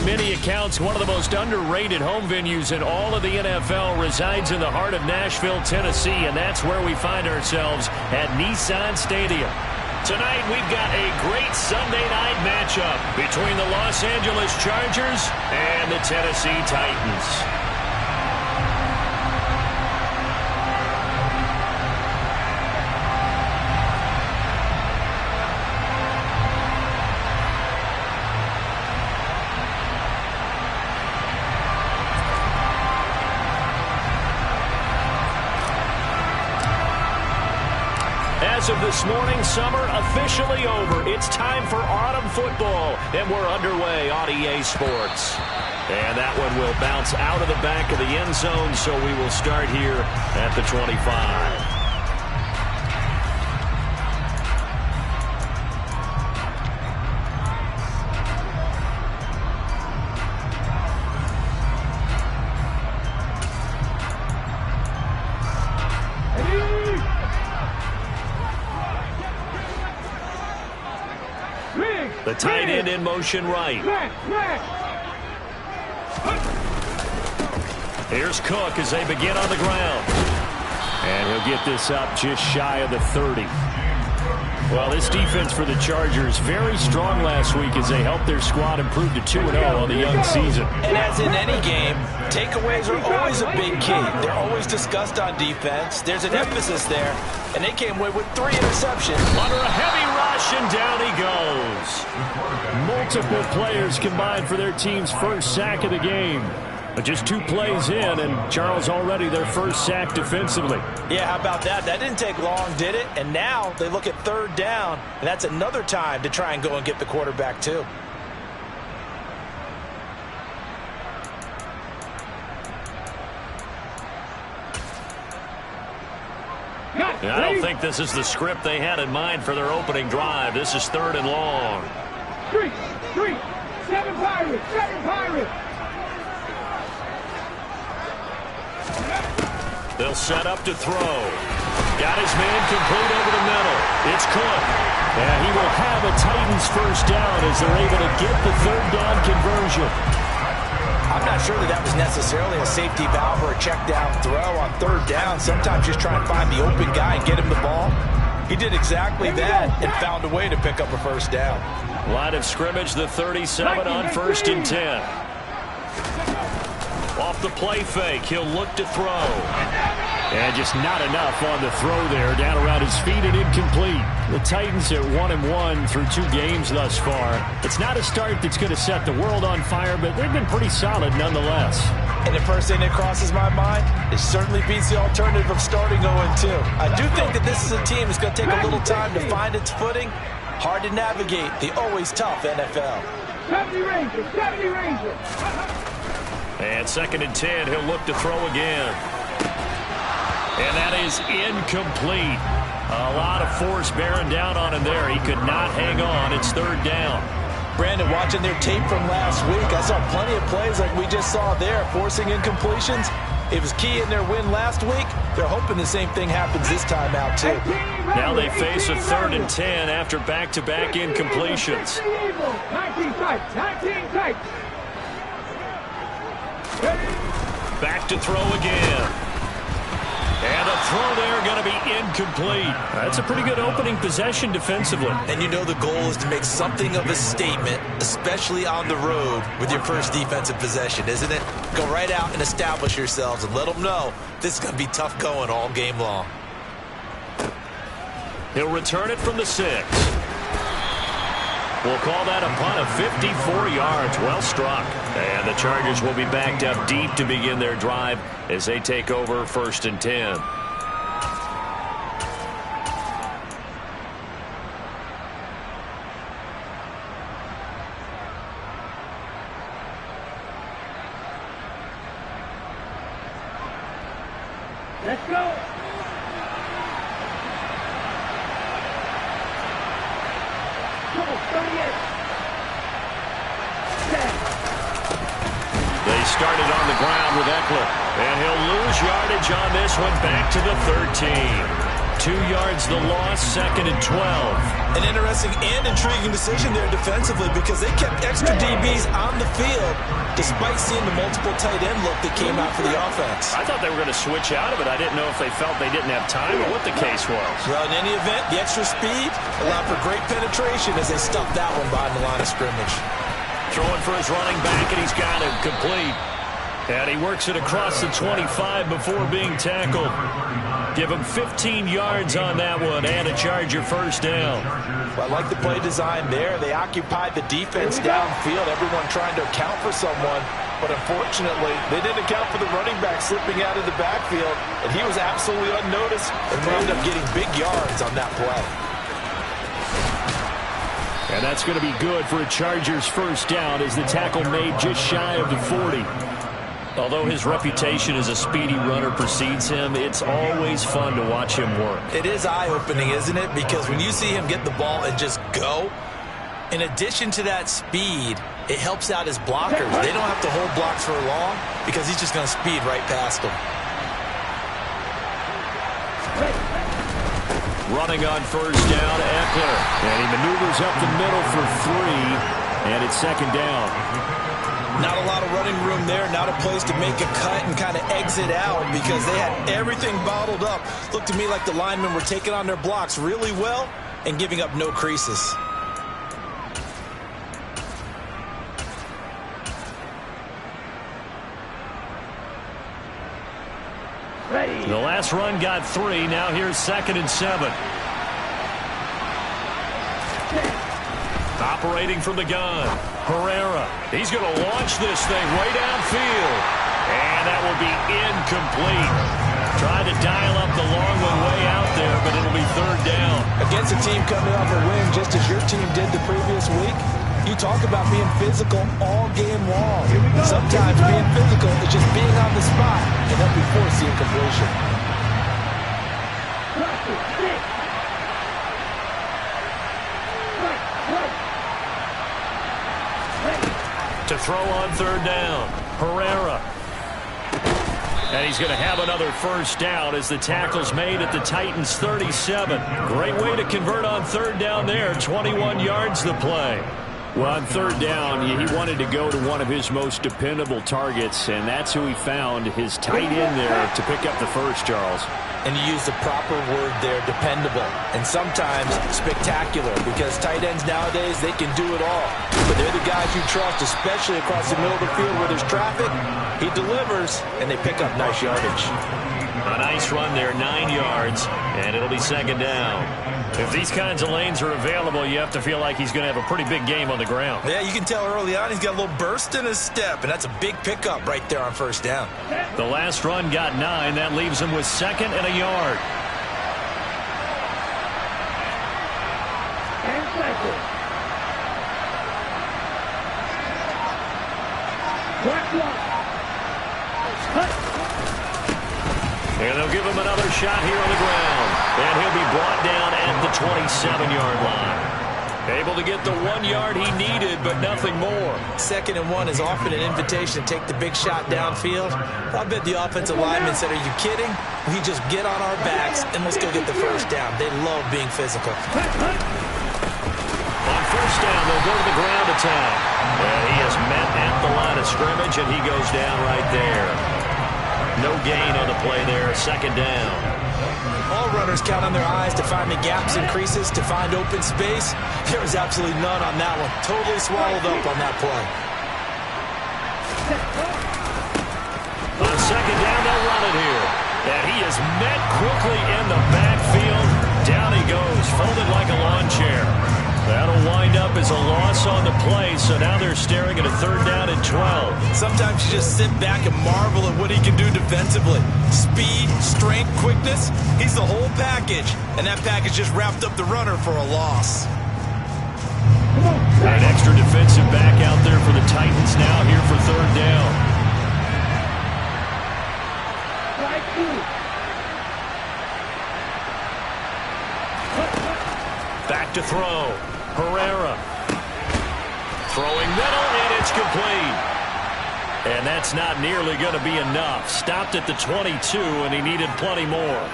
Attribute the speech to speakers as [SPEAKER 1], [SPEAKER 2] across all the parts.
[SPEAKER 1] many accounts, one of the most underrated home venues in all of the NFL resides in the heart of Nashville, Tennessee, and that's where we find ourselves at Nissan Stadium. Tonight, we've got a great Sunday night matchup between the Los Angeles Chargers and the Tennessee Titans. As of this morning, summer officially over. It's time for autumn football, and we're underway on EA Sports. And that one will bounce out of the back of the end zone, so we will start here at the 25. The tight end in motion right. Here's Cook as they begin on the ground. And he'll get this up just shy of the 30. Well, this defense for the Chargers, very strong last week as they helped their squad improve to 2-0 on the young season.
[SPEAKER 2] And as in any game, takeaways are always a big key. They're always discussed on defense. There's an emphasis there, and they came away with 3 interceptions.
[SPEAKER 1] Under a heavy rush, and down he goes. Multiple players combined for their team's first sack of the game. But just 2 plays in, and Charles already their first sack defensively.
[SPEAKER 2] Yeah, how about that? That didn't take long, did it? And now they look at 3rd down, and that's another time to try and go and get the quarterback too.
[SPEAKER 1] I don't think this is the script they had in mind for their opening drive. This is 3rd and long.
[SPEAKER 3] 3, 7 Pirates, 7 Pirates.
[SPEAKER 1] They'll set up to throw. Got his man complete over the middle. It's Cook. And he will have a Titans first down as they're able to get the 3rd down conversion.
[SPEAKER 2] I'm not sure that was necessarily a safety valve or a check down throw on 3rd down. Sometimes just try and find the open guy and get him the ball. He did exactly that and found a way to pick up a first down.
[SPEAKER 1] Line of scrimmage, the 37 on 1st and 10. Off the play fake, he'll look to throw. And just not enough on the throw there. Down around his feet and incomplete. The Titans are 1-1 through 2 games thus far. It's not a start that's going to set the world on fire, but they've been pretty solid nonetheless.
[SPEAKER 2] And the first thing that crosses my mind, it certainly beats the alternative of starting 0-2. I do think that this is a team that's going to take a little time to find its footing. Hard to navigate the always tough NFL.
[SPEAKER 3] 70 Rangers, 70 Rangers.
[SPEAKER 1] And 2nd and 10, he'll look to throw again. And that is incomplete. A lot of force bearing down on him there. He could not hang on. It's 3rd down.
[SPEAKER 2] Brandon, watching their tape from last week, I saw plenty of plays like we just saw there, forcing incompletions. It was key in their win last week. They're hoping the same thing happens this time out, too.
[SPEAKER 1] Now they face a 3rd and 10 after back-to-back incompletions.
[SPEAKER 3] 19 Titans, 19 Titans.
[SPEAKER 1] Back to throw again. And a throw there going to be incomplete. That's a pretty good opening possession defensively.
[SPEAKER 2] And you know the goal is to make something of a statement, especially on the road with your first defensive possession, isn't it? Go right out and establish yourselves and let them know this is going to be tough going all game long.
[SPEAKER 1] He'll return it from the 6. We'll call that a punt of 54 yards. Well struck. And the Chargers will be backed up deep to begin their drive as they take over 1st and 10.
[SPEAKER 3] Let's go.
[SPEAKER 1] They started on the ground with Eckler, and he'll lose yardage on this one back to the 13. 2 yards the loss, 2nd and 12.
[SPEAKER 2] An interesting and intriguing decision there defensively because they kept extra DBs on the field despite seeing the multiple tight end look that came out for the offense.
[SPEAKER 1] I thought they were going to switch out of it. I didn't know if they felt they didn't have time or what the case was.
[SPEAKER 2] Well, in any event, the extra speed allowed for great penetration as they stuffed that one behind the line of scrimmage.
[SPEAKER 1] Throwing for his running back, and he's got him complete. And he works it across the 25 before being tackled. Give him 15 yards on that one and a Charger first down.
[SPEAKER 2] Well, I like the play design there. They occupied the defense downfield, everyone trying to account for someone. But unfortunately, they didn't account for the running back slipping out of the backfield, and he was absolutely unnoticed and wound up getting big yards on that play.
[SPEAKER 1] And that's going to be good for a Chargers first down as the tackle made just shy of the 40. Although his reputation as a speedy runner precedes him, it's always fun to watch him work.
[SPEAKER 2] It is eye-opening, isn't it? Because when you see him get the ball and just go, in addition to that speed, it helps out his blockers. They don't have to hold blocks for long because he's just going to speed right past them.
[SPEAKER 1] Running on first down, Eckler. And he maneuvers up the middle for 3, and it's 2nd down.
[SPEAKER 2] Not a lot of running room there, not a place to make a cut and kind of exit out because they had everything bottled up. Looked to me like the linemen were taking on their blocks really well and giving up no creases.
[SPEAKER 3] Ready.
[SPEAKER 1] The last run got 3. Now here's 2nd and 7. Operating from the gun, Herrera. He's going to launch this thing way downfield. And that will be incomplete. Trying to dial up the long one way out there, but it'll be 3rd down.
[SPEAKER 2] Against a team coming off a win just as your team did the previous week, you talk about being physical all game long. Sometimes being physical is just being on the spot and help you force the incompletion.
[SPEAKER 1] To throw on 3rd down, Herrera. And he's going to have another first down as the tackle's made at the Titans' 37. Great way to convert on 3rd down there. 21 yards the play. Well, on 3rd down, he wanted to go to one of his most dependable targets, and that's who he found, his tight end there, to pick up the first, Charles.
[SPEAKER 2] And you use the proper word there, dependable, and sometimes spectacular, because tight ends nowadays, they can do it all. But they're the guys you trust, especially across the middle of the field where there's traffic. He delivers, and they pick up nice yardage.
[SPEAKER 1] A nice run there, 9 yards, and it'll be 2nd down. If these kinds of lanes are available, you have to feel like he's going to have a pretty big game on the ground.
[SPEAKER 2] Yeah, you can tell early on he's got a little burst in his step, and that's a big pickup right there on first down.
[SPEAKER 1] The last run got 9. That leaves him with 2nd and a yard.
[SPEAKER 3] And cycle.
[SPEAKER 1] And they'll give him another shot here on the ground. And he'll be brought down at the 27-yard line. Able to get the 1 yard he needed, but nothing more.
[SPEAKER 2] 2nd and 1 is often an invitation to take the big shot downfield. I bet the offensive lineman said, "Are you kidding? We just get on our backs and let's go get the first down." They love being physical.
[SPEAKER 1] On first down, they'll go to the ground attack. And he is met at the line of scrimmage, and he goes down right there. No gain on the play there, 2nd down.
[SPEAKER 2] All runners count on their eyes to find the gaps and creases, to find open space. There was absolutely none on that one. Totally swallowed up on that play.
[SPEAKER 1] On 2nd down, they'll run it here. And he is met quickly in the backfield. Down he goes, folded like a lawn chair. That'll wind up as a loss on the play, so now they're staring at a 3rd down and 12.
[SPEAKER 2] Sometimes you just sit back and marvel at what he can do defensively. Speed, strength, quickness, he's the whole package. And that package just wrapped up the runner for a loss.
[SPEAKER 1] An extra defensive back out there for the Titans now here for 3rd down. Back to throw. Herrera. Throwing middle, and it's complete. And that's not nearly going to be enough. Stopped at the 22, and he needed plenty more.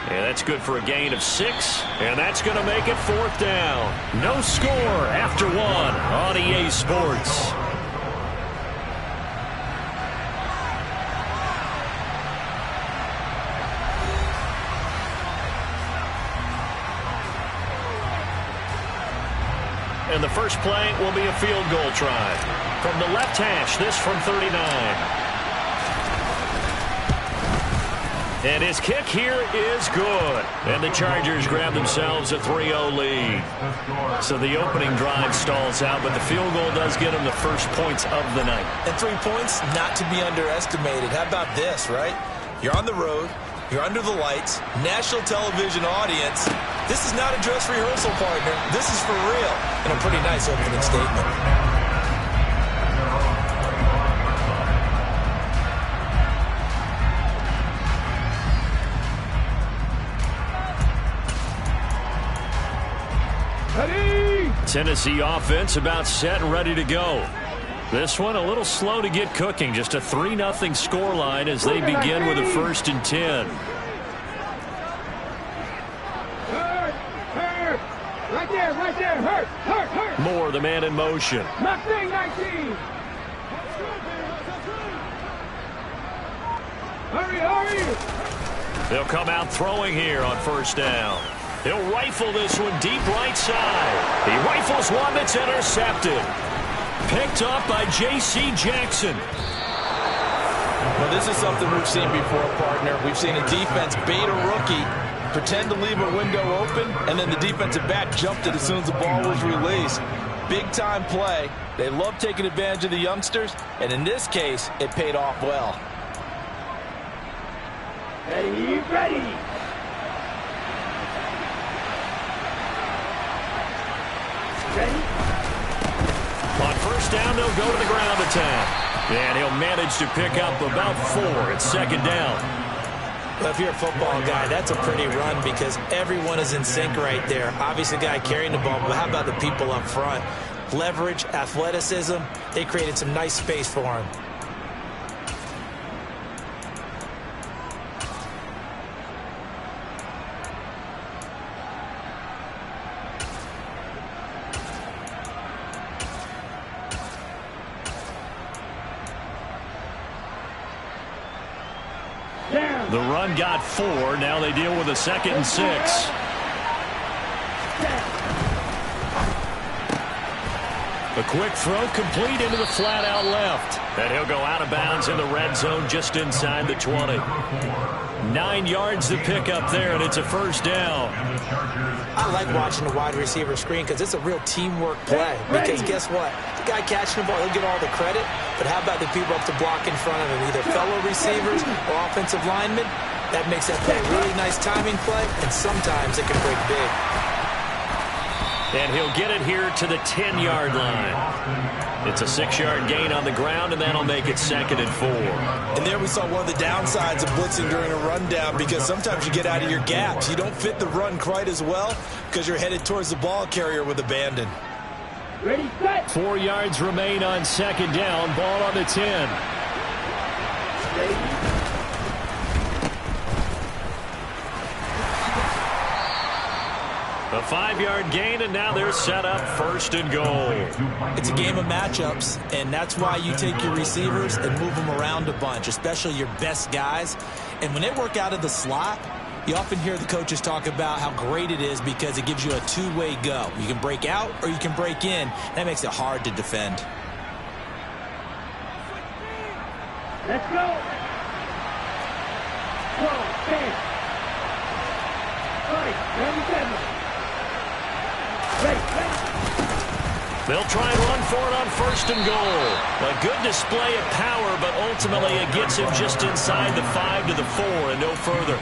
[SPEAKER 1] And that's good for a gain of 6. And that's going to make it 4th down. No score after 1 on EA Sports. And the first play will be a field goal try. From the left hash, this from 39. And his kick here is good. And the Chargers grab themselves a 3-0 lead. So the opening drive stalls out, but the field goal does get them the first points of the night.
[SPEAKER 2] And 3 points, not to be underestimated. How about this, right? You're on the road. You're under the lights. National television audience. This is not a dress rehearsal, partner. This is for real. And a pretty nice opening statement.
[SPEAKER 1] Tennessee offense about set and ready to go. This one a little slow to get cooking. Just a 3-0 scoreline as they begin with a 1st and 10.
[SPEAKER 3] Right there, hurt.
[SPEAKER 1] Moore, the man in motion.
[SPEAKER 3] 19. Hurry.
[SPEAKER 1] They'll come out throwing here on 1st down. He'll rifle this one deep right side. He rifles one that's intercepted. Picked up by J.C. Jackson.
[SPEAKER 2] Well, this is something we've seen before, partner. We've seen a defense bait a rookie, pretend to leave a window open, and then the defensive back jumped it as soon as the ball was released. Big-time play. They love taking advantage of the youngsters, and in this case, it paid off well.
[SPEAKER 3] Ready.
[SPEAKER 1] On 1st down, they'll go to the ground attack. And he'll manage to pick up about 4 at 2nd down.
[SPEAKER 2] Well, if you're a football guy, that's a pretty run because everyone is in sync right there. Obviously, the guy carrying the ball, but how about the people up front? Leverage, athleticism, they created some nice space for him.
[SPEAKER 1] The run got 4. Now they deal with a 2nd and 6. A quick throw complete into the flat out left. And he'll go out of bounds in the red zone just inside the 20. 9 yards to pick up there, and it's a 1st down.
[SPEAKER 2] I like watching the wide receiver screen because it's a real teamwork play. Because guess what? The guy catching the ball, he'll get all the credit. But how about the people up to block in front of him? Either fellow receivers or offensive linemen. That makes that play a really nice timing play, and sometimes it can break big.
[SPEAKER 1] And he'll get it here to the 10-yard line. It's a 6-yard gain on the ground, and that'll make it 2nd and 4.
[SPEAKER 2] And there we saw one of the downsides of blitzing during a rundown because sometimes you get out of your gaps. You don't fit the run quite as well because you're headed towards the ball carrier with abandon.
[SPEAKER 3] Ready, set.
[SPEAKER 1] 4 yards remain on 2nd down. Ball on the 10. A 5-yard gain, and now they're set up 1st and goal.
[SPEAKER 2] It's a game of matchups, and that's why you take your receivers and move them around a bunch, especially your best guys. And when they work out of the slot, you often hear the coaches talk about how great it is because it gives you a two-way go. You can break out or you can break in. That makes it hard to defend.
[SPEAKER 3] Let's go.
[SPEAKER 1] They'll try and run for it on 1st and goal. A good display of power, but ultimately it gets him just inside the 5 to the 4 and no further.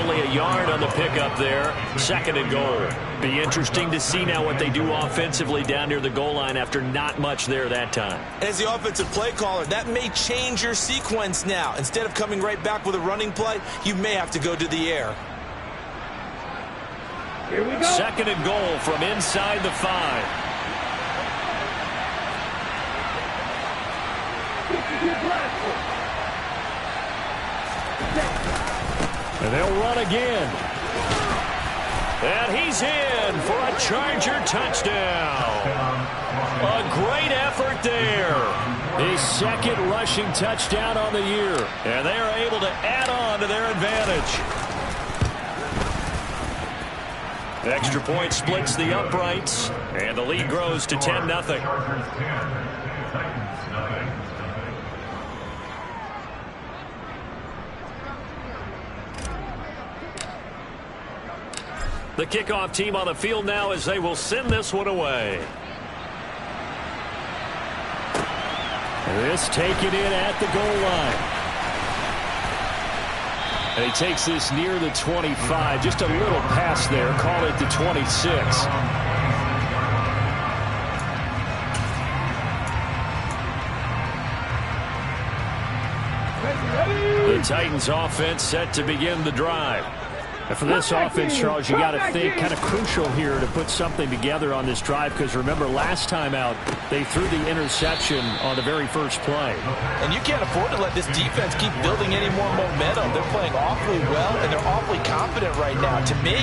[SPEAKER 1] Only a yard on the pickup there. 2nd and goal. Be interesting to see now what they do offensively down near the goal line after not much there that time.
[SPEAKER 2] As the offensive play caller, that may change your sequence now. Instead of coming right back with a running play, you may have to go to the air.
[SPEAKER 3] Here we go.
[SPEAKER 1] 2nd and goal from inside the 5. And they'll run again. And he's in for a Charger touchdown. A great effort there. His second rushing touchdown on the year. And they are able to add on to their advantage. Extra point splits the uprights. And the lead grows to 10-0. The kickoff team on the field now as they will send this one away. This taken in at the goal line. And he takes this near the 25. Just a little pass there. Call it the 26. The Titans offense set to begin the drive. And for this offense, Charles, you got to think kind of crucial here to put something together on this drive, because remember last time out they threw the interception on the very first play.
[SPEAKER 2] And you can't afford to let this defense keep building any more momentum. They're playing awfully well, and they're awfully confident right now. To me,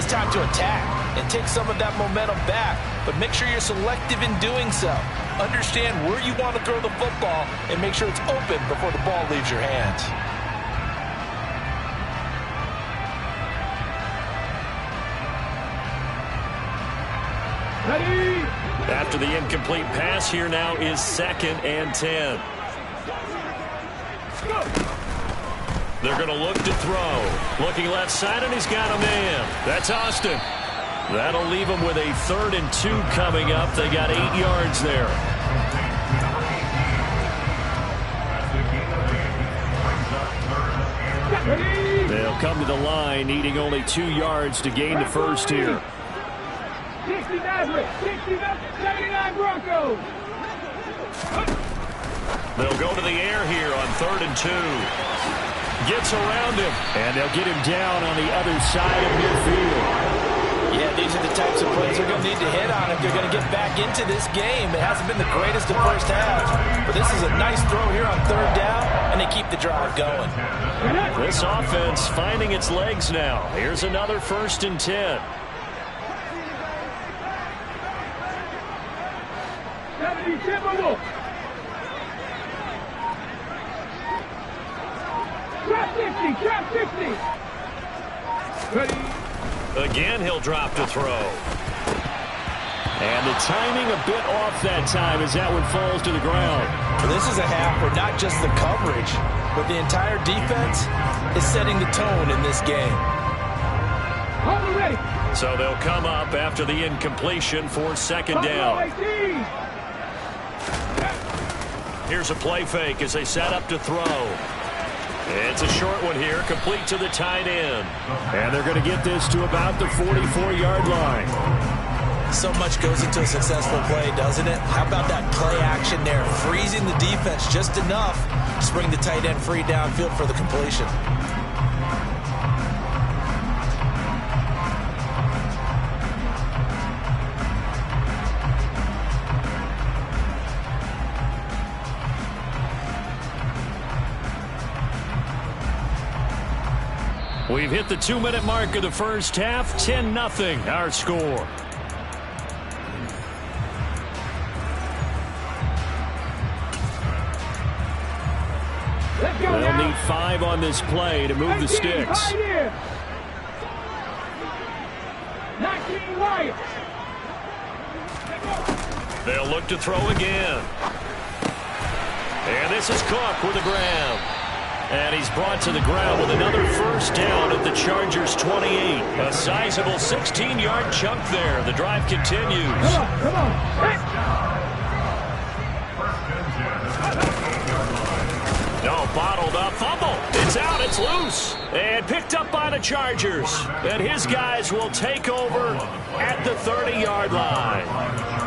[SPEAKER 2] it's time to attack and take some of that momentum back, but make sure you're selective in doing so. Understand where you want to throw the football and make sure it's open before the ball leaves your hands.
[SPEAKER 3] Ready?
[SPEAKER 1] After the incomplete pass, here now is 2nd and 10. They're going to look to throw. Looking left side, and he's got a man. That's Austin. That'll leave them with a 3rd and 2 coming up. They got 8 yards there. They'll come to the line, needing only 2 yards to gain the first here.
[SPEAKER 3] 69 Broncos.
[SPEAKER 1] They'll go to the air here on 3rd and 2. Gets around him, and they'll get him down on the other side of midfield.
[SPEAKER 2] Yeah, these are the types of plays they're going to need to hit on if they're going to get back into this game. It hasn't been the greatest of first halves, but this is a nice throw here on 3rd down, and they keep the drive going.
[SPEAKER 1] This offense finding its legs now. Here's another 1st and 10.
[SPEAKER 3] 70 Timberwolves. Trap 50. Ready?
[SPEAKER 1] Again, he'll drop to throw. And the timing a bit off that time as that one falls to the ground.
[SPEAKER 2] Well, this is a half where not just the coverage, but the entire defense is setting the tone in this game.
[SPEAKER 3] Hold it ready.
[SPEAKER 1] So they'll come up after the incompletion for 2nd down. Here's a play fake as they set up to throw. It's a short one here, complete to the tight end. And they're going to get this to about the 44-yard line.
[SPEAKER 2] So much goes into a successful play, doesn't it? How about that play action there? Freezing the defense just enough to bring the tight end free downfield for the completion.
[SPEAKER 1] We've hit the 2-minute mark of the first half. 10-0 our score. They'll need 5 on this play to move the sticks.
[SPEAKER 3] 19 Wyatt.
[SPEAKER 1] They'll look to throw again. And this is Cook with a grab. And he's brought to the ground with another 1st down at the Chargers' 28. A sizable 16-yard chunk there. The drive continues.
[SPEAKER 3] Come on.
[SPEAKER 1] No, bottled up. Fumble. It's out. It's loose. And picked up by the Chargers. And his guys will take over at the 30-yard line.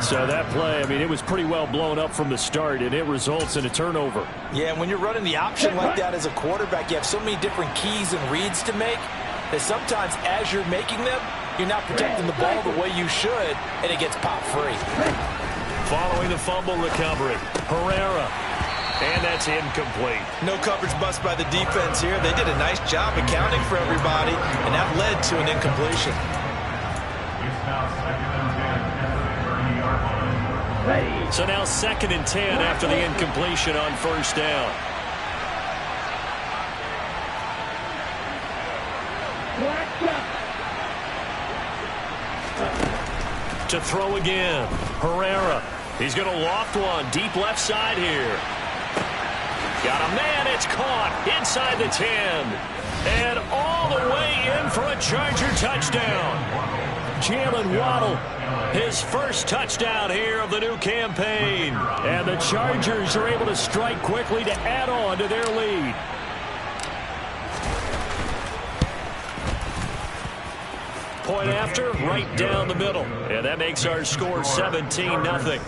[SPEAKER 1] So that play, I mean, it was pretty well blown up from the start, and it results in a turnover.
[SPEAKER 2] Yeah, when you're running the option like that as a quarterback, you have so many different keys and reads to make that sometimes as you're making them, you're not protecting the ball the way you should, and it gets popped free.
[SPEAKER 1] Following the fumble recovery, Herrera. And that's incomplete.
[SPEAKER 2] No coverage bust by the defense here. They did a nice job accounting for everybody, and that led to an incompletion.
[SPEAKER 1] So now 2nd and 10 after the incompletion on first down. To throw again. Herrera. He's going to loft one deep left side here. Got a man. It's caught inside the 10. And all the way in for a Charger touchdown. Jalen Waddle, his first touchdown here of the new campaign. And the Chargers are able to strike quickly to add on to their lead. Point after, right down the middle. And that makes our score 17-0.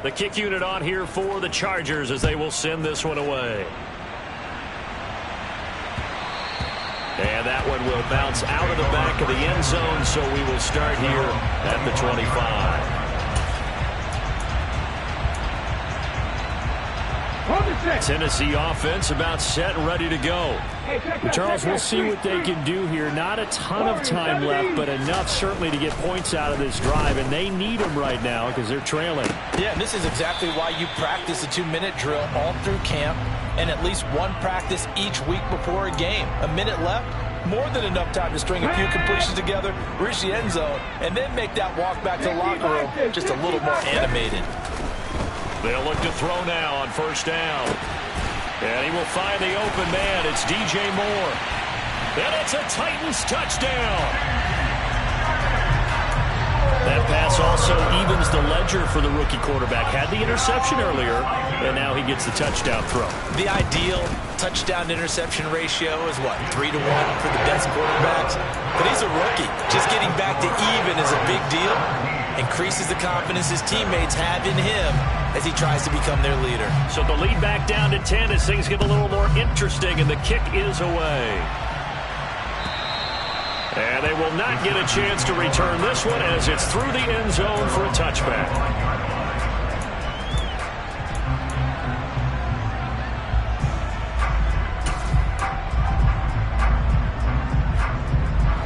[SPEAKER 1] The kick unit on here for the Chargers as they will send this one away. And that one will bounce out of the back of the end zone, so we will start here at the 25. Tennessee offense about set and ready to go. Charles, we'll see what they can do here. Not a ton of time left, but enough certainly to get points out of this drive, and they need them right now because they're trailing.
[SPEAKER 2] Yeah, and this is exactly why you practice a 2-minute drill all through camp and at least one practice each week before a game. A minute left, more than enough time to string a few completions together, reach the end zone, and then make that walk back to the locker room just a little more animated.
[SPEAKER 1] They'll look to throw now on first down. And he will find the open man. It's DJ Moore. And it's a Titans touchdown. That pass also evens the ledger for the rookie quarterback. Had the interception earlier, and now he gets the touchdown throw.
[SPEAKER 2] The ideal touchdown-interception ratio is, what, 3-to-1 for the best quarterbacks? But he's a rookie. Just getting back to even is a big deal. Increases the confidence his teammates have in him as he tries to become their leader.
[SPEAKER 1] So the lead back down to 10 as things get a little more interesting, and the kick is away. And they will not get a chance to return this one as it's through the end zone for a touchback.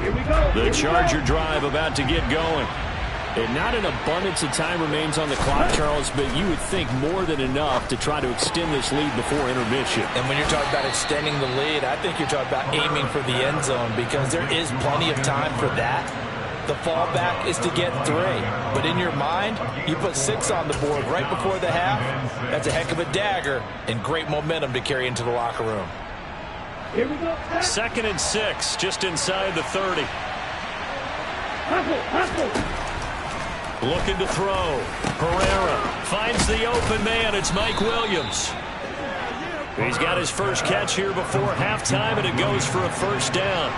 [SPEAKER 3] Here we go.
[SPEAKER 1] The Charger drive about to get going. And not an abundance of time remains on the clock, Charles, but you would think more than enough to try to extend this lead before intermission.
[SPEAKER 2] And when you're talking about extending the lead, I think you're talking about aiming for the end zone because there is plenty of time for that. The fallback is to get 3. But in your mind, you put 6 on the board right before the half. That's a heck of a dagger and great momentum to carry into the locker room.
[SPEAKER 3] Here we go.
[SPEAKER 1] 2nd and 6, just inside the 30.
[SPEAKER 3] Hustle.
[SPEAKER 1] Looking to throw. Herrera finds the open man. It's Mike Williams. He's got his first catch here before halftime, and it goes for a first down.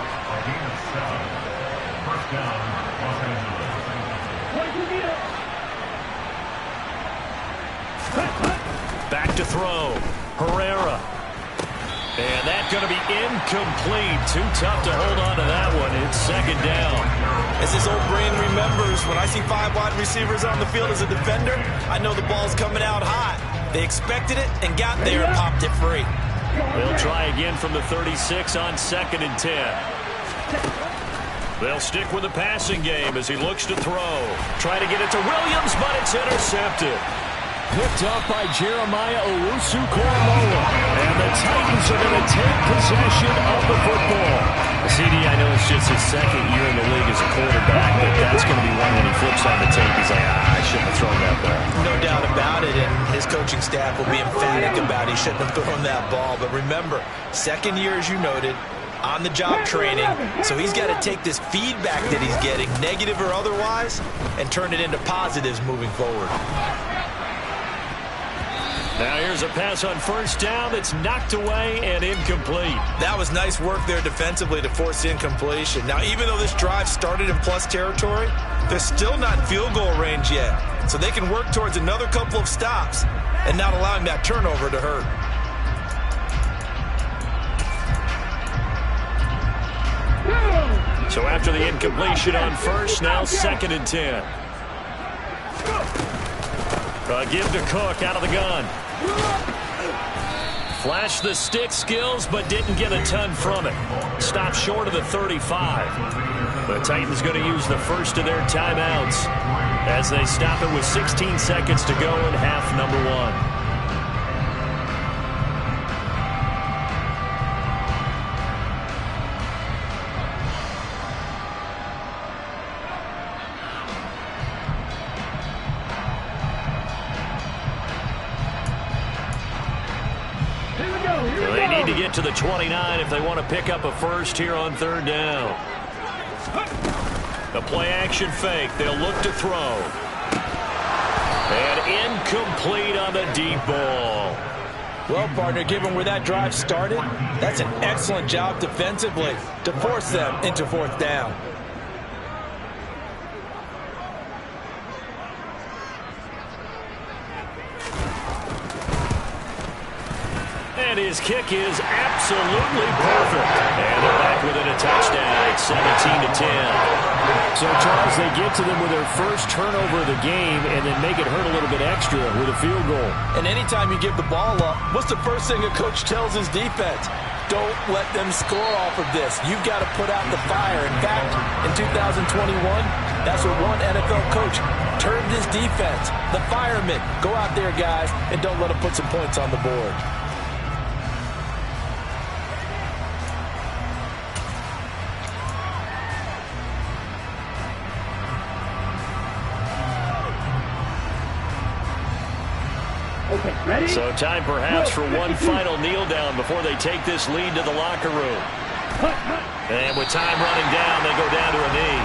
[SPEAKER 1] Back to throw. Herrera. And that's going to be incomplete. Too tough to hold on to that one. It's 2nd down.
[SPEAKER 2] As his old brain remembers, when I see 5 wide receivers on the field as a defender, I know the ball's coming out hot. They expected it and got there and popped it free.
[SPEAKER 1] They'll try again from the 36 on 2nd and 10. They'll stick with the passing game as he looks to throw. Try to get it to Williams, but it's intercepted. Picked up by Jeremiah Owusu-Koramoah. And the Titans are going to take possession of the football. CD, I know it's just his 2nd year in the league as a quarterback, but that's going to be one when he flips on the tape. He's like, I shouldn't have thrown that ball.
[SPEAKER 2] No doubt about it, and his coaching staff will be emphatic about he shouldn't have thrown that ball. But remember, 2nd year, as you noted, on-the-job training, so he's got to take this feedback that he's getting, negative or otherwise, and turn it into positives moving forward.
[SPEAKER 1] Now here's a pass on first down that's knocked away and incomplete.
[SPEAKER 2] That was nice work there defensively to force the incompletion. Now, even though this drive started in plus territory, they're still not in field goal range yet. So they can work towards another couple of stops and not allowing that turnover to hurt.
[SPEAKER 1] So after the incompletion on first, now 2nd and 10. Give to Cook out of the gun. Flashed the stick skills, but didn't get a ton from it. Stopped short of the 35. The Titans going to use the first of their timeouts as they stop it with 16 seconds to go in half number 1. They need to get to the 29 if they want to pick up a first here on third down. The play action fake. They'll look to throw. And incomplete on the deep ball.
[SPEAKER 2] Well, partner, given where that drive started, that's an excellent job defensively to force them into fourth down.
[SPEAKER 1] And his kick is absolutely perfect. And they're back within a touchdown. It's 17-10. So, Charles, they get to them with their first turnover of the game and then make it hurt a little bit extra with a field goal.
[SPEAKER 2] And anytime you give the ball up, what's the first thing a coach tells his defense? Don't let them score off of this. You've got to put out the fire. In fact, in 2021, that's what one NFL coach termed his defense. The firemen. Go out there, guys, and don't let them put some points on the board.
[SPEAKER 3] Ready?
[SPEAKER 1] So time perhaps for one final kneel down before they take this lead to the locker room. And with time running down, they go down to a knee.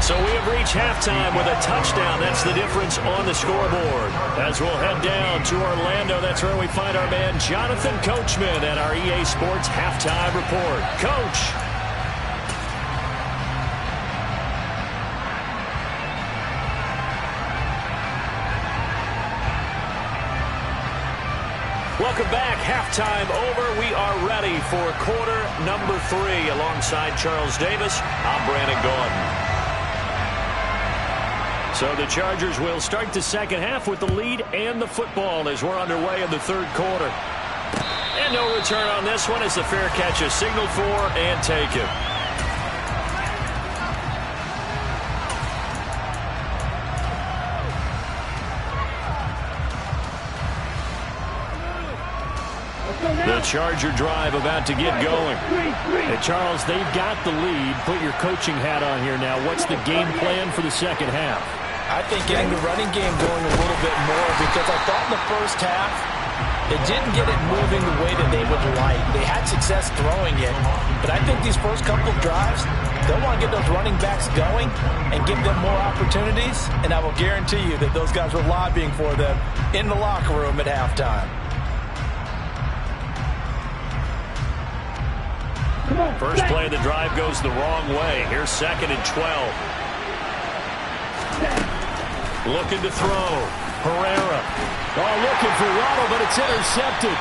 [SPEAKER 1] So we have reached halftime with a touchdown. That's the difference on the scoreboard. As we'll head down to Orlando, that's where we find our man Jonathan Coachman at our EA Sports Halftime Report. Coach. Welcome back. Halftime over. We are ready for quarter number 3. Alongside Charles Davis, I'm Brandon Gaudin. So the Chargers will start the second half with the lead and the football as we're underway in the third quarter. And no return on this one as the fair catch is signaled for and taken. The Charger drive about to get going. Hey, Charles, they've got the lead. Put your coaching hat on here now. What's the game plan for the second half?
[SPEAKER 2] I think getting the running game going a little bit more because I thought in the first half they didn't get it moving the way that they would like. They had success throwing it, but I think these first couple of drives, they'll want to get those running backs going and give them more opportunities, and I will guarantee you that those guys were lobbying for them in the locker room at halftime.
[SPEAKER 1] First play of the drive goes the wrong way. Here's 2nd and 12. Looking to throw. Herrera. Oh, looking for Waddle, but it's intercepted.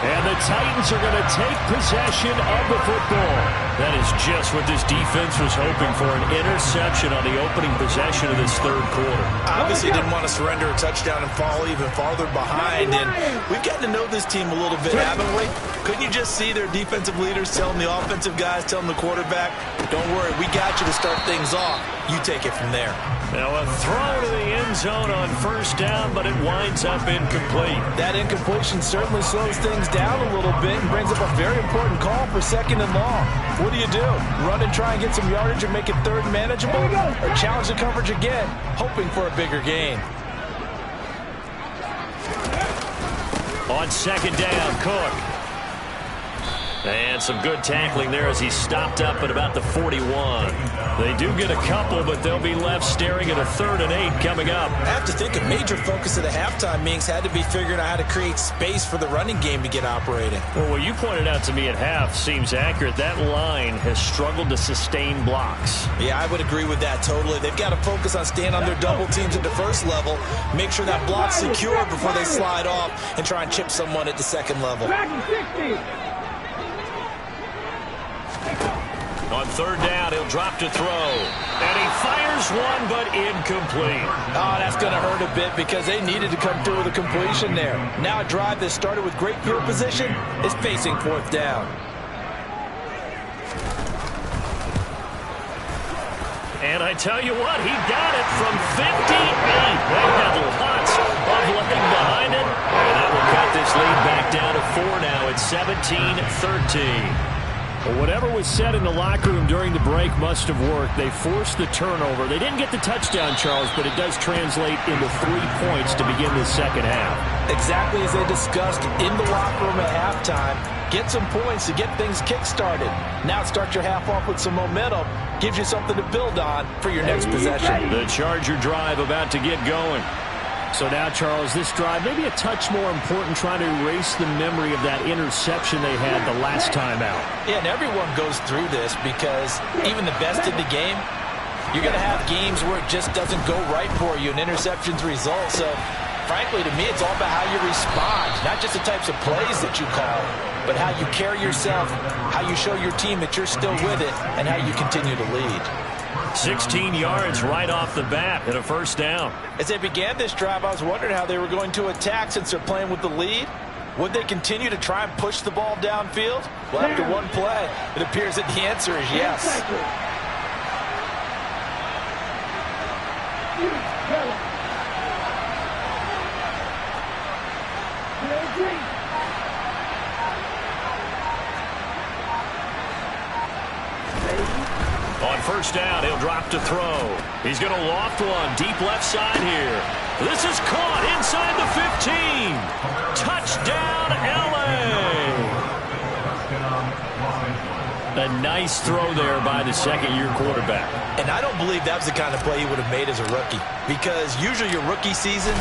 [SPEAKER 1] And the Titans are going to take possession of the football. That is just what this defense was hoping for, an interception on the opening possession of this third quarter.
[SPEAKER 2] Obviously didn't want to surrender a touchdown and fall even farther behind. And we've gotten to know this team a little bit, haven't we? Couldn't you just see their defensive leaders telling the offensive guys, telling the quarterback, don't worry, we got you to start things off. You take it from there.
[SPEAKER 1] Now a throw to the end zone on first down, but it winds up incomplete.
[SPEAKER 2] That incompletion certainly slows things down a little bit and brings up a very important call for 2nd and long. What do you do? Run and try and get some yardage and make it third manageable? Or challenge the coverage again, hoping for a bigger gain?
[SPEAKER 1] On 2nd down, Cook. And some good tackling there as he stopped up at about the 41. They do get a couple, but they'll be left staring at a 3rd and 8 coming up.
[SPEAKER 2] I have to think a major focus of the halftime meetings had to be figuring out how to create space for the running game to get operating.
[SPEAKER 1] Well, what you pointed out to me at half seems accurate. That line has struggled to sustain blocks.
[SPEAKER 2] Yeah, I would agree with that totally. They've got to focus on staying on their double teams at the first level, make sure that block's secure before they slide off and try and chip someone at the second level.
[SPEAKER 1] On third down, he'll drop to throw. And he fires one, but incomplete.
[SPEAKER 2] Oh, that's going to hurt a bit because they needed to come through with a completion there. Now a drive that started with great field position is facing fourth down.
[SPEAKER 1] And I tell you what, he got it from 58. They had lots of leg behind it. And that will cut this lead back down to 4 now. It's 17-13. Well, whatever was said in the locker room during the break must have worked. They forced the turnover. They didn't get the touchdown, Charles, but it does translate into 3 points to begin the second half.
[SPEAKER 2] Exactly as they discussed in the locker room at halftime. Get some points to get things kick-started. Now start your half off with some momentum. Gives you something to build on for your next possession.
[SPEAKER 1] The Charger drive about to get going. So now, Charles, this drive maybe a touch more important, trying to erase the memory of that interception they had the last time out.
[SPEAKER 2] Yeah, and everyone goes through this because even the best in the game, you're going to have games where it just doesn't go right for you and interceptions result. So, frankly, to me, it's all about how you respond, not just the types of plays that you call, but how you carry yourself, how you show your team that you're still with it, and how you continue to lead.
[SPEAKER 1] 16 yards right off the bat and a first down.
[SPEAKER 2] As they began this drive, I was wondering how they were going to attack since they're playing with the lead. Would they continue to try and push the ball downfield? Well, after one play, it appears that the answer is yes.
[SPEAKER 1] On first down, he'll drop to throw. He's going to loft one deep left side here. This is caught inside the 15. Touchdown, L.A. A nice throw there by the second-year quarterback.
[SPEAKER 2] And I don't believe that was the kind of play he would have made as a rookie, because usually your rookie season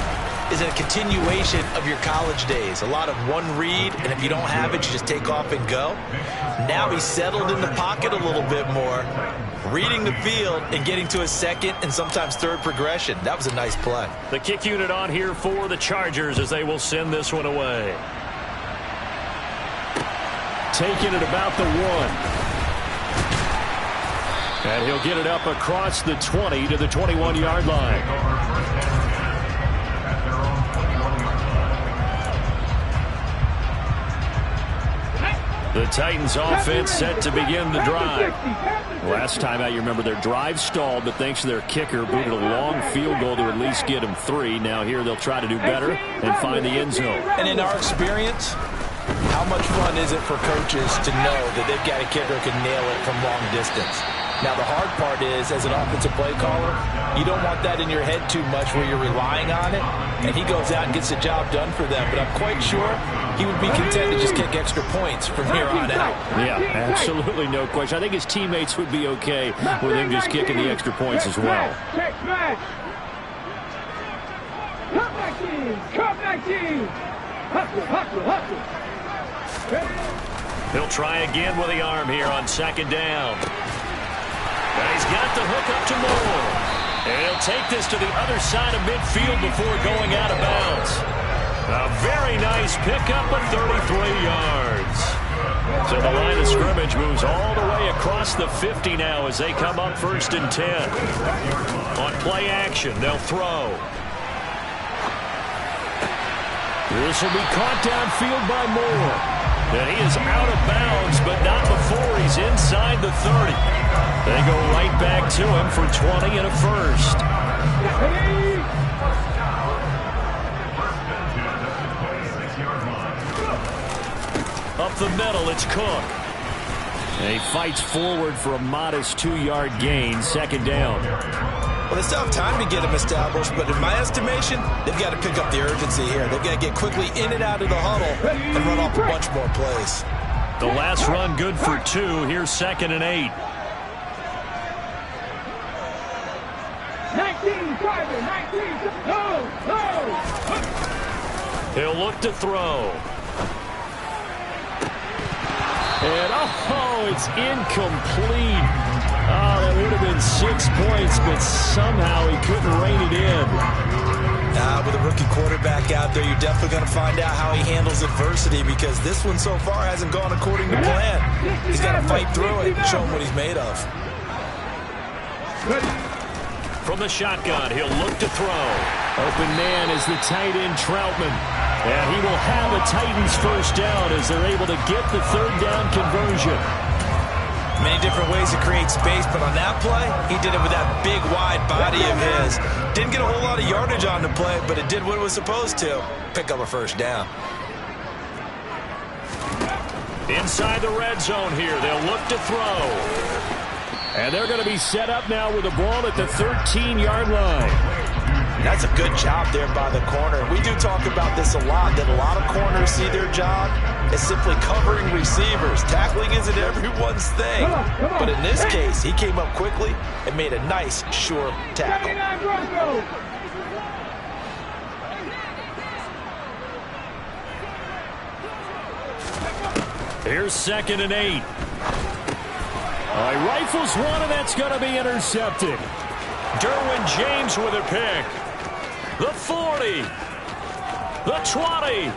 [SPEAKER 2] is a continuation of your college days. A lot of one read, and if you don't have it, you just take off and go. Now he's settled in the pocket a little bit more, reading the field and getting to a second and sometimes third progression. That was a nice play.
[SPEAKER 1] The kick unit on here for the Chargers as they will send this one away. Taking it about the 1. And he'll get it up across the 20 to the 21-yard line. The Titans offense set to begin the drive. Last time out, you remember their drive stalled, but thanks to their kicker, booted a long field goal to at least get them 3. Now here they'll try to do better and find the end zone.
[SPEAKER 2] And in our experience, how much fun is it for coaches to know that they've got a kicker who can nail it from long distance? Now, the hard part is, as an offensive play caller, you don't want that in your head too much where you're relying on it, and he goes out and gets the job done for them. But I'm quite sure he would be content to just kick extra points from here on out.
[SPEAKER 1] Yeah, absolutely no question. I think his teammates would be okay with him just kicking the extra points as well. He'll try again with the arm here on second down. And he's got the hook up to Moore. And he'll take this to the other side of midfield before going out of bounds. A very nice pickup of 33 yards. So the line of scrimmage moves all the way across the 50 now as they come up 1st and 10. On play action, they'll throw. This will be caught downfield by Moore. And he is out of bounds, but not before he's inside the 30. They go right back to him for 20 and a first. Up the middle, it's Cook. And he fights forward for a modest 2-yard gain, second down.
[SPEAKER 2] Well, they still have time to get him established, but in my estimation, they've got to pick up the urgency here. They've got to get quickly in and out of the huddle and run off a bunch more plays.
[SPEAKER 1] The last run good for 2. Here's 2nd and 8.
[SPEAKER 3] 19, driver, 19, no.
[SPEAKER 1] He'll look to throw. And, oh, it's incomplete. Oh, that would have been 6 points, but somehow he couldn't rein it in.
[SPEAKER 2] With a rookie quarterback out there, you're definitely going to find out how he handles adversity, because this one so far hasn't gone according to plan. He's got to fight through it and show him what he's made of.
[SPEAKER 1] From the shotgun, he'll look to throw. Open man is the tight end Troutman. And he will have a Titans first down as they're able to get the third down conversion.
[SPEAKER 2] Many different ways to create space, but on that play, he did it with that big, wide body of his. Didn't get a whole lot of yardage on the play, but it did what it was supposed to. Pick up a first down.
[SPEAKER 1] Inside the red zone here, they'll look to throw. And they're going to be set up now with the ball at the 13-yard line.
[SPEAKER 2] That's a good job there by the corner. We do talk about this a lot, that a lot of corners see their job as simply covering receivers. Tackling isn't everyone's thing. But in this case, he came up quickly and made a nice, sure tackle.
[SPEAKER 1] Here's 2nd and 8. All right, rifles one, and that's going to be intercepted. Derwin James with a pick. The 40. The 20.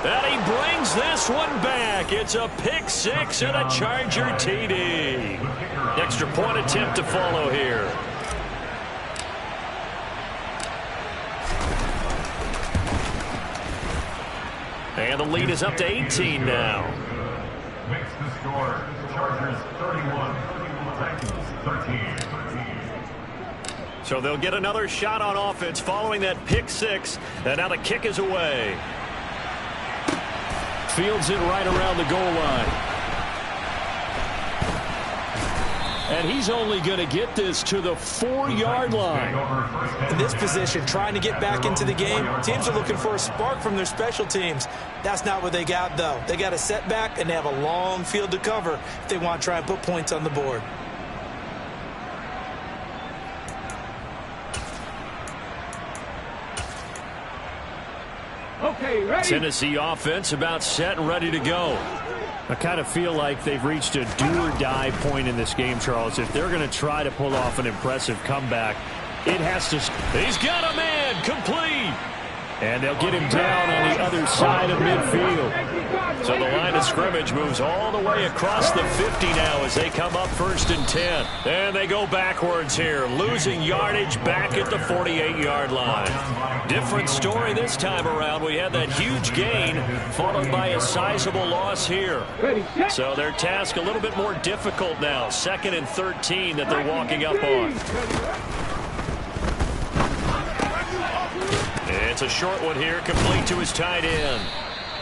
[SPEAKER 1] And he brings this one back. It's a pick six and a Charger TD. Extra point attempt to follow here. And the lead is up to 18 now.
[SPEAKER 4] Makes the score. Chargers 31, Titans 13.
[SPEAKER 1] So they'll get another shot on offense following that pick six. And now the kick is away. Fields it right around the goal line. And he's only going to get this to the 4-yard line.
[SPEAKER 2] In this position, trying to get back into the game, teams are looking for a spark from their special teams. That's not what they got, though. They got a setback, and they have a long field to cover if they want to try and put points on the board.
[SPEAKER 3] Okay, ready?
[SPEAKER 1] Tennessee offense about set and ready to go. I kind of feel like they've reached a do-or-die point in this game, Charles. If they're going to try to pull off an impressive comeback, it has to... He's got a man, complete! And they'll get him down on the other side of midfield. So the line of scrimmage moves all the way across the 50 now as they come up 1st and 10. And they go backwards here, losing yardage back at the 48-yard line. Different story this time around. We had that huge gain followed by a sizable loss here. So their task a little bit more difficult now. 2nd and 13 that they're walking up on. It's a short one here, complete to his tight end.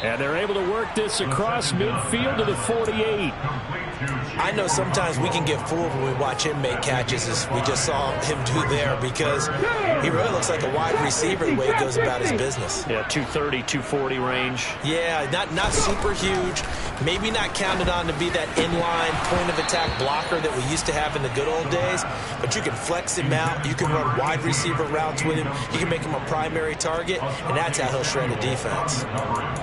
[SPEAKER 1] And they're able to work this across midfield to the 48.
[SPEAKER 2] I know sometimes we can get fooled when we watch him make catches, as we just saw him do there, because he really looks like a wide receiver the way he goes about his business.
[SPEAKER 1] Yeah, 230, 240 range.
[SPEAKER 2] Yeah, not super huge. Maybe not counted on to be that inline point-of-attack blocker that we used to have in the good old days, but you can flex him out. You can run wide receiver routes with him. You can make him a primary target, and that's how he'll shred a defense.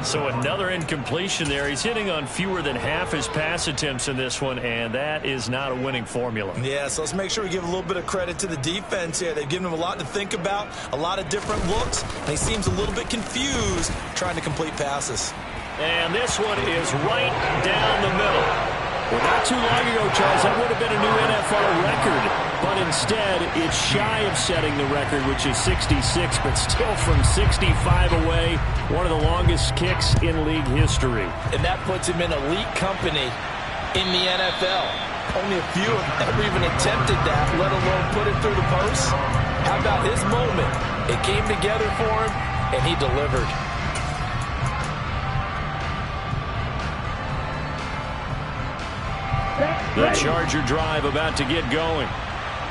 [SPEAKER 1] So another incompletion there. He's hitting on fewer than half his pass attempts in this one, and that is not a winning formula.
[SPEAKER 2] Yeah, so let's make sure we give a little bit of credit to the defense here. They've given him a lot to think about, a lot of different looks, and he seems a little bit confused trying to complete passes.
[SPEAKER 1] And this one is right down the middle. Well, not too long ago, Charles, that would have been a new NFL record. But instead, it's shy of setting the record, which is 66, but still from 65 away, one of the longest kicks in league history.
[SPEAKER 2] And that puts him in elite company in the NFL. Only a few have ever even attempted that, let alone put it through the post. How about his moment? It came together for him, and he delivered.
[SPEAKER 1] The Charger drive about to get going.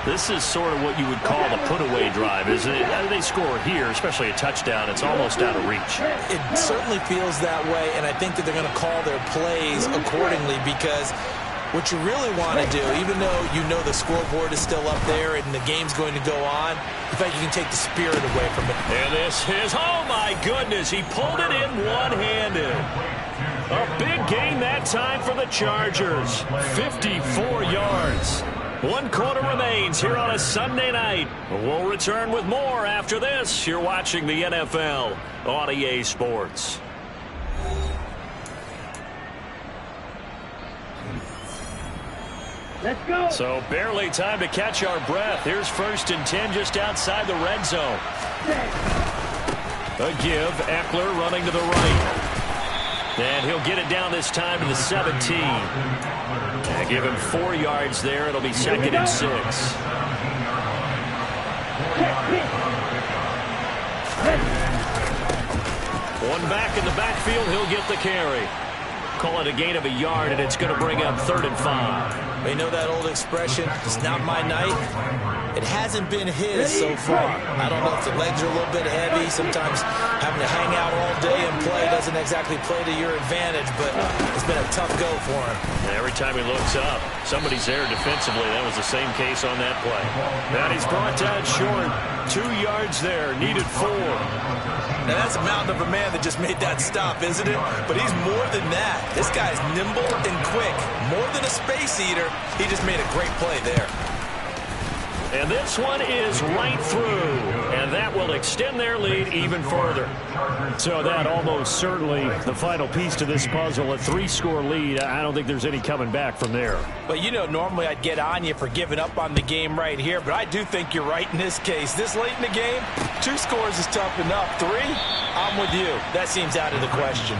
[SPEAKER 1] This is sort of what you would call the put-away drive, isn't it? They score here, especially a touchdown. It's almost out of reach.
[SPEAKER 2] It certainly feels that way, and I think that they're going to call their plays accordingly, because what you really want to do, even though you know the scoreboard is still up there and the game's going to go on, in fact, you can take the spirit away from it.
[SPEAKER 1] And this is, oh my goodness, he pulled it in one-handed. A big gain that time for the Chargers, 54 yards. One quarter remains here on a Sunday night. We'll return with more after this. You're watching the NFL on EA Sports.
[SPEAKER 3] Let's go.
[SPEAKER 1] So barely time to catch our breath. Here's 1st and 10 just outside the red zone. A give. Eckler running to the right. And he'll get it down this time to the 17. And give him 4 yards there. It'll be 2nd and 6. One back in the backfield. He'll get the carry. Call it a gain of a yard, and it's going to bring up 3rd and 5.
[SPEAKER 2] They know that old expression, it's not my night. It hasn't been his so far. I don't know if the legs are a little bit heavy. Sometimes having to hang out all day and play doesn't exactly play to your advantage, but it's been a tough go for him.
[SPEAKER 1] Every time he looks up, somebody's there defensively. That was the same case on that play. And he's brought down short. 2 yards there, needed 4.
[SPEAKER 2] Now, that's a mountain of a man that just made that stop, isn't it? But he's more than that. This guy's nimble and quick. More than a space eater, he just made a great play there.
[SPEAKER 1] And this one is right through. And that will extend their lead even further. So that almost certainly the final piece to this puzzle. A 3-score lead. I don't think there's any coming back from there.
[SPEAKER 2] But, you know, normally I'd get on you for giving up on the game right here. But I do think you're right in this case. This late in the game, 2 scores is tough enough. 3, I'm with you. That seems out of the question.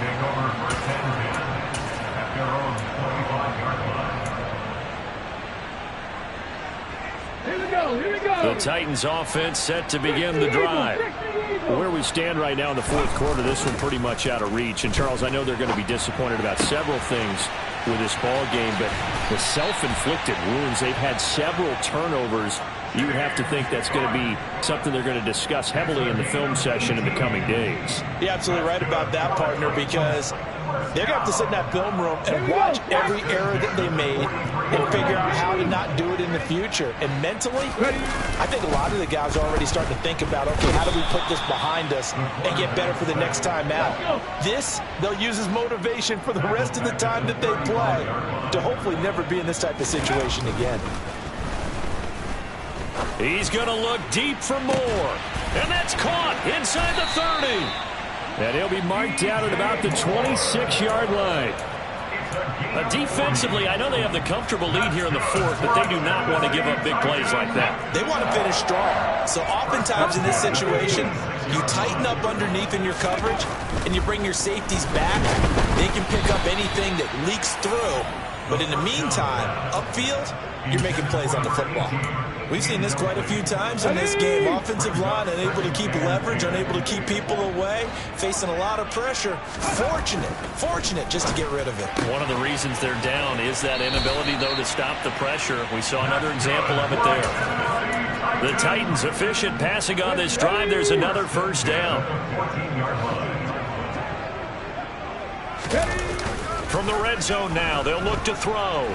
[SPEAKER 3] Here we go.
[SPEAKER 1] The Titans offense set to begin the drive. Where we stand right now in the 4th quarter, this one pretty much out of reach. And, Charles, I know they're going to be disappointed about several things with this ball game, but the self-inflicted wounds, they've had several turnovers. You would have to think that's going to be something they're going to discuss heavily in the film session in the coming days.
[SPEAKER 2] You're absolutely right about that, partner, because they're going to have to sit in that film room and watch every error that they made and figure out how to not do it in the future. And mentally, I think a lot of the guys are already starting to think about, okay, how do we put this behind us and get better for the next time out? This, they'll use as motivation for the rest of the time that they play to hopefully never be in this type of situation again.
[SPEAKER 1] He's going to look deep for more. And that's caught inside the 30. And he'll be marked down at about the 26-yard line. Defensively, I know they have the comfortable lead here in the 4th, but they do not want to give up big plays like that.
[SPEAKER 2] They want to finish strong. So oftentimes in this situation, you tighten up underneath in your coverage, and you bring your safeties back. They can pick up anything that leaks through. But in the meantime, upfield, you're making plays on the football. We've seen this quite a few times in this game. Offensive line unable to keep leverage, unable to keep people away, facing a lot of pressure. Fortunate just to get rid of it.
[SPEAKER 1] One of the reasons they're down is that inability, though, to stop the pressure. We saw another example of it there. The Titans efficient passing on this drive. There's another 1st down. From the red zone now, they'll look to throw.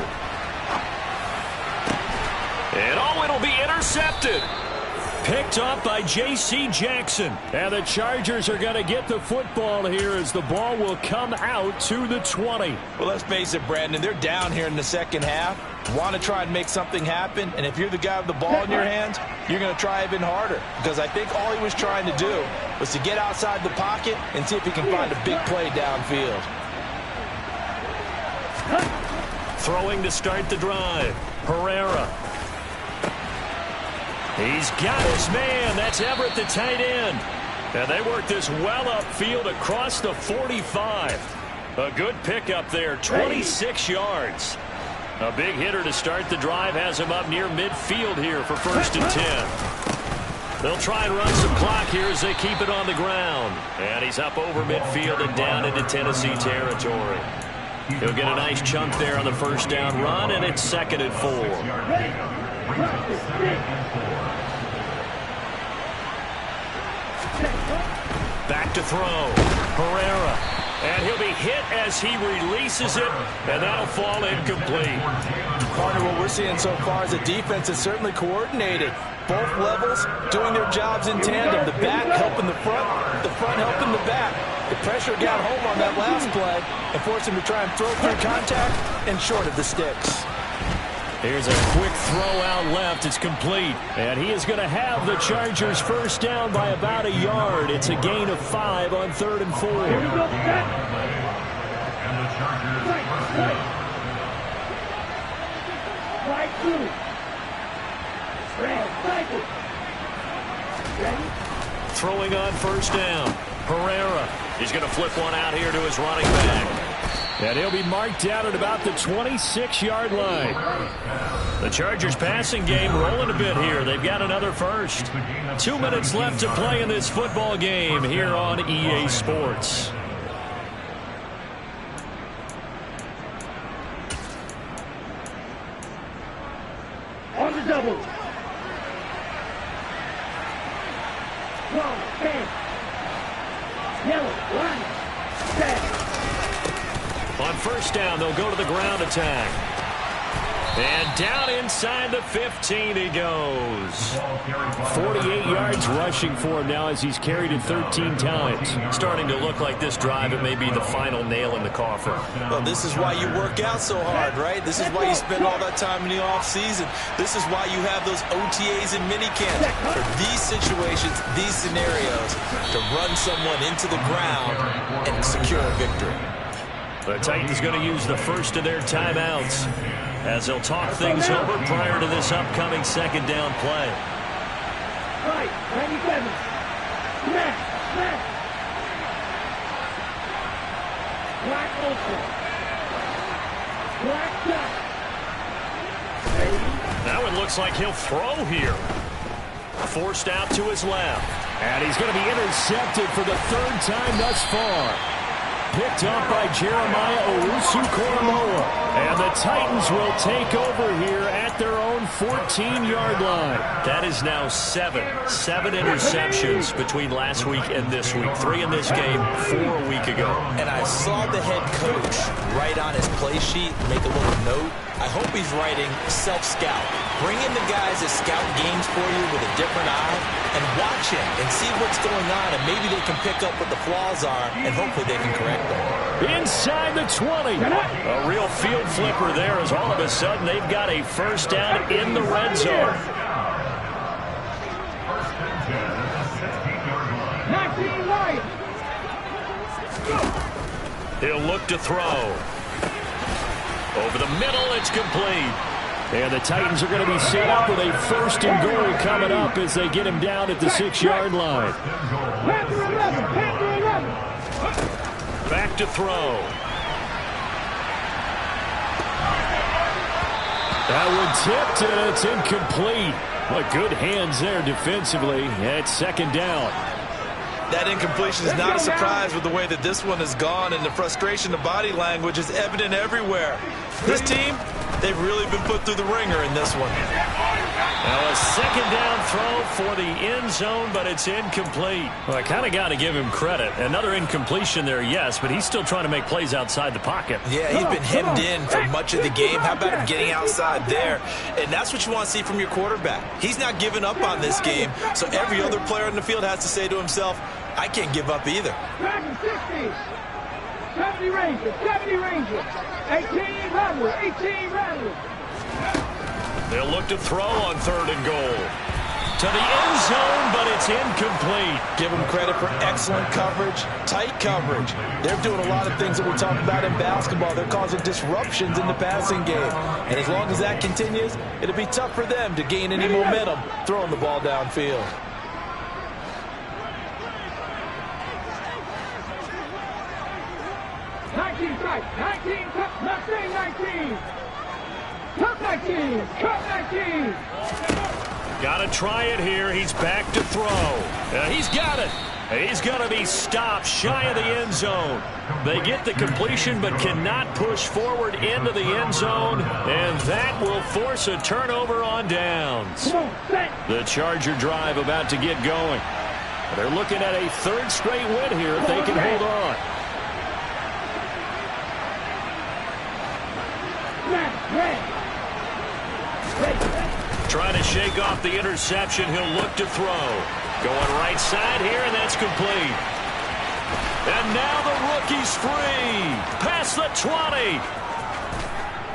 [SPEAKER 1] And it'll be intercepted. Picked up by J.C. Jackson. And the Chargers are going to get the football here as the ball will come out to the 20.
[SPEAKER 2] Well, let's face it, Brandon, they're down here in the 2nd half. Want to try and make something happen, and if you're the guy with the ball in your hands, you're going to try even harder. Because I think all he was trying to do was to get outside the pocket and see if he can find a big play downfield.
[SPEAKER 1] Throwing to start the drive. Herrera. He's got his man. That's Everett, the tight end. And they work this well upfield across the 45. A good pickup there, 26 yards. A big hitter to start the drive has him up near midfield here for 1st and 10. They'll try and run some clock here as they keep it on the ground. And he's up over midfield and down into Tennessee territory. He'll get a nice chunk there on the 1st down run, and it's 2nd and 4. Back to throw. Herrera. And he'll be hit as he releases it, and that'll fall incomplete.
[SPEAKER 2] Partner, what we're seeing so far is a defense that's certainly coordinated. Both levels doing their jobs in tandem. The back helping the front helping the back. The pressure got home on that last play and forced him to try and throw through contact and short of the sticks.
[SPEAKER 1] Here's a quick throw out left. It's complete. And he is going to have the Chargers first down by about a yard. It's a gain of 5 on 3rd and 4.
[SPEAKER 3] Here we go. Set.
[SPEAKER 4] And the Chargers first down.
[SPEAKER 3] Right through. Red. Cycle. Ready?
[SPEAKER 1] Throwing on first down. Herrera. He's going to flip one out here to his running back. And he'll be marked down at about the 26-yard line. The Chargers passing game rolling a bit here. They've got another first. 2 minutes left to play in this football game here on EA Sports.
[SPEAKER 3] On the double. Wrong. Bang. Yellow. Line. Set.
[SPEAKER 1] On first down, they'll go to the ground attack. And down inside the 15 he goes. 48 yards rushing for him now as he's carried it 13 times. Starting to look like this drive, it may be the final nail in the coffin.
[SPEAKER 2] Well, this is why you work out so hard, right? This is why you spend all that time in the offseason. This is why you have those OTAs and minicamps. For these situations, these scenarios, to run someone into the ground and secure a victory.
[SPEAKER 1] The Titans going to use the first of their timeouts as they'll talk things over prior to this upcoming second down play.
[SPEAKER 3] Right. 97. Smash. Smash. Black open. Black shot.
[SPEAKER 1] Now it looks like he'll throw here. Forced out to his left. And he's going to be intercepted for the 3rd time thus far. Picked up by Jeremiah Owusu-Koramoah. And the Titans will take over here at their own 14-yard line. That is now 7 interceptions between last week and this week. 3 in this game, 4 a week ago.
[SPEAKER 2] And I saw the head coach write on his play sheet, make a little note. I hope he's writing self-scout. Bring in the guys that scout games for you with a different eye and watch him and see what's going on, and maybe they can pick up what the flaws are, and hopefully they can correct them.
[SPEAKER 1] Inside the 20. A real field flipper there as all of a sudden they've got a first down in the red zone.
[SPEAKER 4] First and 10 at the 16-yard line.
[SPEAKER 3] 19 right.
[SPEAKER 1] He'll look to throw. Over the middle, it's complete. And the Titans are going to be set up with a first and goal coming up as they get him down at the 6-yard line.
[SPEAKER 3] Panther 11. Panther 11.
[SPEAKER 1] Back to throw. That one tipped, and it's incomplete. Well, good hands there defensively. It's second down.
[SPEAKER 2] That incompletion is not a surprise with the way that this one has gone, and the frustration, the body language is evident everywhere. This team, they've really been put through the ringer in this one.
[SPEAKER 1] Well, a second down throw for the end zone, but it's incomplete. Well, I kind of got to give him credit. Another incompletion there, yes, but he's still trying to make plays outside the pocket.
[SPEAKER 2] Yeah, he's been hemmed in for much of the game. How about him getting outside there? And that's what you want to see from your quarterback. He's not giving up on this game, so every other player in the field has to say to himself, I can't give up either.
[SPEAKER 3] Dragon 60. 70 Rangers. 70 Rangers. 18 Rebels. 18 Rebels.
[SPEAKER 1] They'll look to throw on 3rd and goal. To the end zone, but it's incomplete.
[SPEAKER 2] Give them credit for excellent coverage, tight coverage. They're doing a lot of things that we talk about in basketball. They're causing disruptions in the passing game. And as long as that continues, it'll be tough for them to gain any momentum throwing the ball downfield.
[SPEAKER 3] Cut 19. Cut 19. Cut 19.
[SPEAKER 1] Got to try it here. He's back to throw. He's got it. He's going to be stopped shy of the end zone. They get the completion but cannot push forward into the end zone, and that will force a turnover on downs. The Charger drive about to get going. They're looking at a 3rd straight win here if they can hold on. Trying to shake off the interception. He'll look to throw. Going right side here, and that's complete. And now the rookie's free. Past the 20.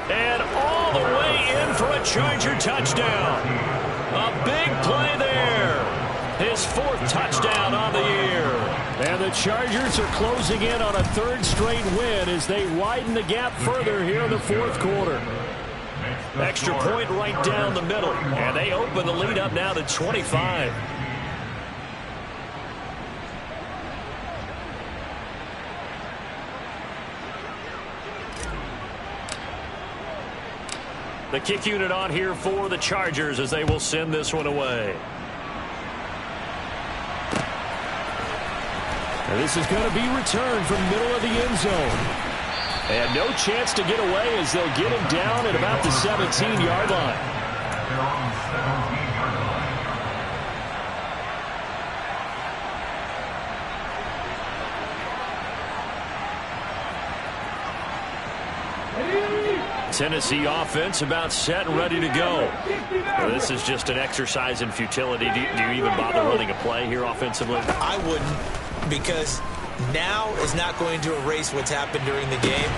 [SPEAKER 1] And all the way in for a Charger touchdown. A big play there. His 4th touchdown on the year. And the Chargers are closing in on a 3rd straight win as they widen the gap further here in the 4th quarter. Extra point right down the middle. And they open the lead up now to 25. The kick unit on here for the Chargers as they will send this one away. And this is going to be returned from middle of the end zone. And no chance to get away as they'll get him down at about the 17-yard line.
[SPEAKER 4] They're on the 17-yard line.
[SPEAKER 1] Tennessee offense about set and ready to go. Well, this is just an exercise in futility. Do you even bother running a play here offensively?
[SPEAKER 2] I wouldn't, because now is not going to erase what's happened during the game.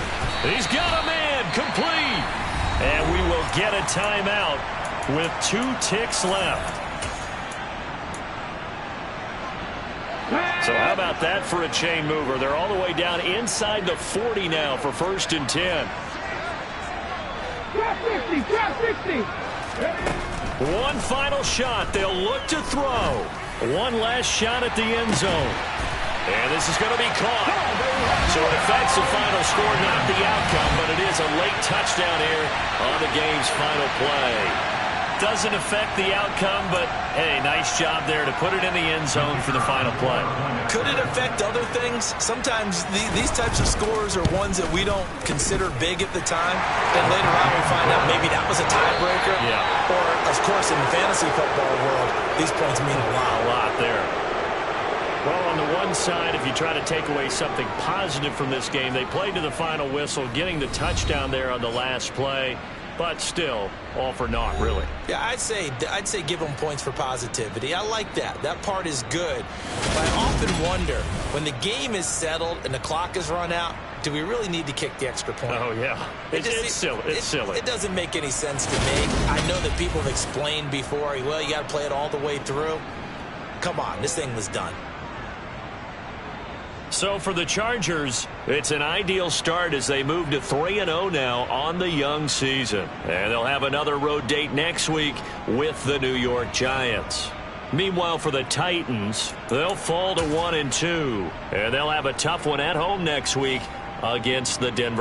[SPEAKER 1] He's got a man complete. And we will get a timeout with 2 ticks left. So how about that for a chain mover? They're all the way down inside the 40 now for 1st and 10.
[SPEAKER 3] Drop 50, drop 50.
[SPEAKER 1] One final shot. They'll look to throw. One last shot at the end zone. And this is going to be caught. So it affects the final score, not the outcome, but it is a late touchdown here on the game's final play. Doesn't affect the outcome, but, hey, nice job there to put it in the end zone for the final play.
[SPEAKER 2] Could it affect other things? Sometimes these types of scores are ones that we don't consider big at the time. Then later on we find out maybe that was a tiebreaker.
[SPEAKER 1] Yeah.
[SPEAKER 2] Or, of course, in the fantasy football world, these points mean a lot.
[SPEAKER 1] A lot there. Well, on the one side, if you try to take away something positive from this game, they played to the final whistle, getting the touchdown there on the last play. But still, all for naught, really.
[SPEAKER 2] Yeah, I'd say give them points for positivity. I like that. That part is good. But I often wonder, when the game is settled and the clock is run out, do we really need to kick the extra point?
[SPEAKER 1] Oh, yeah. It's silly. It's silly.
[SPEAKER 2] It doesn't make any sense to me. I know that people have explained before, well, you got to play it all the way through. Come on, this thing was done.
[SPEAKER 1] So for the Chargers, it's an ideal start as they move to 3-0 now on the young season. And they'll have another road date next week with the New York Giants. Meanwhile, for the Titans, they'll fall to 1-2. And they'll have a tough one at home next week against the Denver